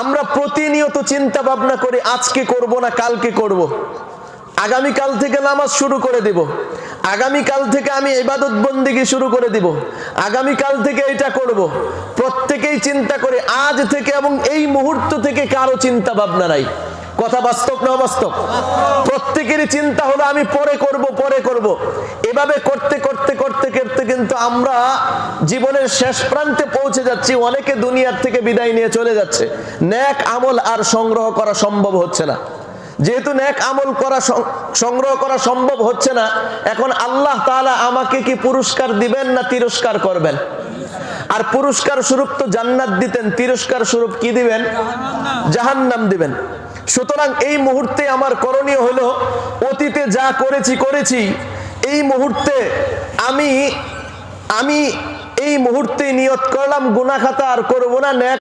আমরা প্রতিনিয়ত চিন্তা ভাবনা করি আজকে করব না কালকে করব, আগামী কাল থেকে নামাজ শুরু করে দিব, আগামী কাল থেকে আমি ইবাদত বন্দেগী শুরু করে দিব, আগামী কাল থেকে এটা করব। প্রত্যেকেই চিন্তা করে আজ থেকে, এবং এই মুহূর্ত থেকে কারো চিন্তা ভাবনা নাই। কথা বাস্তব না অবাস্তব? প্রত্যেকেরই চিন্তা হলো আমি পরে করব পরে করব। এভাবে করতে করতে করতে করতে কিন্তু আমরা জীবনের শেষ প্রান্তে পৌঁছে যাচ্ছি। অনেকে দুনিয়ার থেকে বিদায় নিয়ে চলে যাচ্ছে। নেক আমল আর সংগ্রহ করা সম্ভব হচ্ছে না। যেহেতু নেক আমল করা সংগ্রহ করা সম্ভব হচ্ছে না, এখন আল্লাহ তাআলা আমাকে কি পুরস্কার দিবেন না তিরস্কার করবেন? আর পুরস্কার স্বরূপ তো জান্নাত দিতেন, তিরস্কার স্বরূপ কি দিবেন? জাহান্নাম দিবেন। সুতরাং এই মুহূর্তে আমার করণীয় হলো, অতীতে যা করেছি এই মুহূর্তে আমি এই মুহূর্তে নিয়ত করলাম গুনাহ খাতা আর করব না, নেক